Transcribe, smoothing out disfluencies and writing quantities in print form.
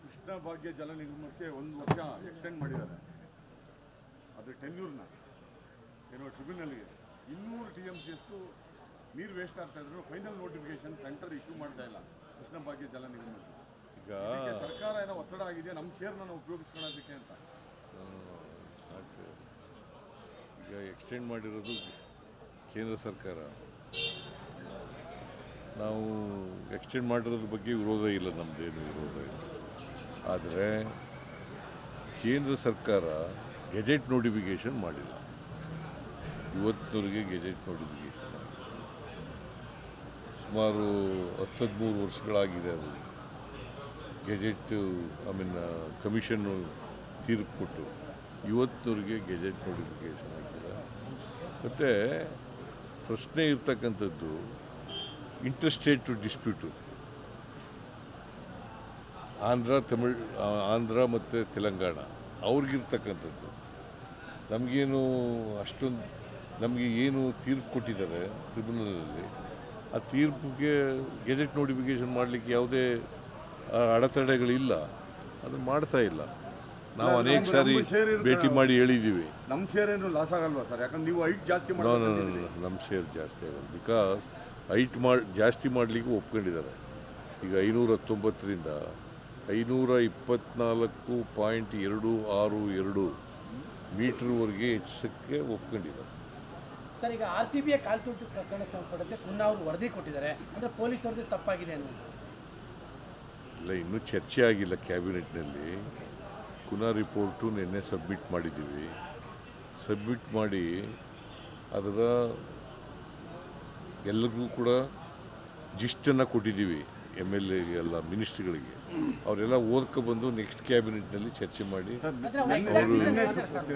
ಕೃಷ್ಣ ಭಾಗ್ಯ ಜಲ ನಿಗಮಕ್ಕೆ 1 ವರ್ಷ ಎಕ್ಸ್ಟೆಂಡ್ ಮಾಡಿದ್ದಾರೆ. ಅದು ಟೆನ್ಯೂರ್ನ ಏನೋ ಟ್ರಿಬ್ಯುನಲ್ಗೆ 200 TMC ಅಷ್ಟು ನೀರು ವೇಸ್ಟ್ ಆಗ್ತಾ ಇದ್ರು. ಫೈನಲ್ ನೋಟಿಫಿಕೇಶನ್ ಸೆಂಟರ್ ಇಶ್ಯೂ ಮಾಡ್ತಾ ಇಲ್ಲ ಕೃಷ್ಣ ಭಾಗ್ಯ ಜಲ ನಿಗಮಕ್ಕೆ. ಈಗ ಸರ್ಕಾರ ಏನೋ ಒತ್ತಡ ಆಗಿದೆ, ನಮ್ಮ ಶೇರ್ನ ನಾವು ಉಪಯೋಗಿಸ್ಕೊಳ್ಳೋದಕ್ಕೆ ಅಂತ. ಈಗ ಎಕ್ಸ್ಟೆಂಡ್ ಮಾಡಿರೋದು ಕೇಂದ್ರ ಸರ್ಕಾರ. ನಾವು ಎಕ್ಸ್ಟೆಂಡ್ ಮಾಡಿರೋದ್ರ ಬಗ್ಗೆ ವಿರೋಧ ಇಲ್ಲ, ನಮ್ಮದೇನು ವಿರೋಧ ಇಲ್ಲ. ಆದರೆ ಕೇಂದ್ರ ಸರ್ಕಾರ ಗೆಜೆಟ್ ನೋಟಿಫಿಕೇಷನ್ ಮಾಡಿಲ್ಲ. ಇವತ್ತಿನವರೆಗೆ ಗೆಜೆಟ್ ನೋಟಿಫಿಕೇಷನ್ ಮಾಡಿಲ್ಲ. ಸುಮಾರು 13 ವರ್ಷಗಳಾಗಿದೆ ಅದು ಗೆಜೆಟ್ ಕಮಿಷನ್ನು ತೀರ್ಪು ಕೊಟ್ಟು ಇವತ್ತಿನವರೆಗೆ ಗೆಜೆಟ್ ನೋಟಿಫಿಕೇಷನ್ ಆಗಿಲ್ಲ. ಮತ್ತು ಪ್ರಶ್ನೆ ಇರ್ತಕ್ಕಂಥದ್ದು ಇಂಟರ್ಸ್ಟೇಟ್ ಡಿಸ್ಪ್ಯೂಟು ಆಂಧ್ರ ಮತ್ತು ತೆಲಂಗಾಣ ಅವ್ರಿಗಿರ್ತಕ್ಕಂಥದ್ದು. ನಮಗೇನು ಅಷ್ಟೊಂದು ನಮಗೆ ಏನು ತೀರ್ಪು ಕೊಟ್ಟಿದ್ದಾರೆ ಟ್ರಿಬ್ಯುನಲಲ್ಲಿ, ಆ ತೀರ್ಪಿಗೆ ಗೆಜೆಟ್ ನೋಟಿಫಿಕೇಷನ್ ಮಾಡಲಿಕ್ಕೆ ಯಾವುದೇ ಅಡೆತಡೆಗಳಿಲ್ಲ. ಅದು ಮಾಡ್ತಾ ಇಲ್ಲ. ನಾವು ಅನೇಕ ಸಾರಿ ಭೇಟಿ ಮಾಡಿ ಹೇಳಿದ್ದೀವಿ. ನಮ್ಮ ಶೇರ್ ಏನು ಲಾಸ್ ಆಗಲ್ವಾ ಸರ್? ಯಾಕಂದ್ರೆ ನೀವು ಹೈಟ್ ಜಾಸ್ತಿ ನಮ್ಮ ಶೇರ್ ಜಾಸ್ತಿ ಆಗಲ್ಲ. ಬಿಕಾಸ್ ಹೈಟ್ ಜಾಸ್ತಿ ಮಾಡಲಿಕ್ಕೆ ಒಪ್ಕೊಂಡಿದ್ದಾರೆ. ಈಗ 519ರಿಂದ 524.262 ಮೀಟ್ರ್ವರೆಗೆ ಹೆಚ್ಚಿಸಕ್ಕೆ ಒಪ್ಕೊಂಡಿದ್ದಾರೆ. ಸರ್, ಈಗ RCBಯ ಕಾಲ್ತುರ್ತು ಪ್ರಕರಣ ಸಂಬಂಧಪಟ್ಟಂತೆ ಪುನಃ ಅವರು ವರದಿ ಕೊಟ್ಟಿದ್ದಾರೆ. ಅಂದರೆ ಪೊಲೀಸರದ್ದು ತಪ್ಪಾಗಿದೆ ಅನ್ನೋದು ಇಲ್ಲ, ಇನ್ನೂ ಚರ್ಚೆ ಆಗಿಲ್ಲ ಕ್ಯಾಬಿನೆಟ್ನಲ್ಲಿ. ಕುನಾ ರಿಪೋರ್ಟು ನಿನ್ನೆ ಸಬ್ಮಿಟ್ ಮಾಡಿದ್ದೀವಿ. ಸಬ್ಮಿಟ್ ಮಾಡಿ ಅದರ ಎಲ್ಲರಿಗೂ ಕೂಡ ಜಿಸ್ಟನ್ನು ಕೊಟ್ಟಿದ್ದೀವಿ. MLA ಎಲ್ಲ ಮಿನಿಸ್ಟ್ರುಗಳಿಗೆ. ಅವರೆಲ್ಲ ಓದ್ಕೊಬಂದು ನೆಕ್ಸ್ಟ್ ಕ್ಯಾಬಿನೆಟ್ನಲ್ಲಿ ಚರ್ಚೆ ಮಾಡಿ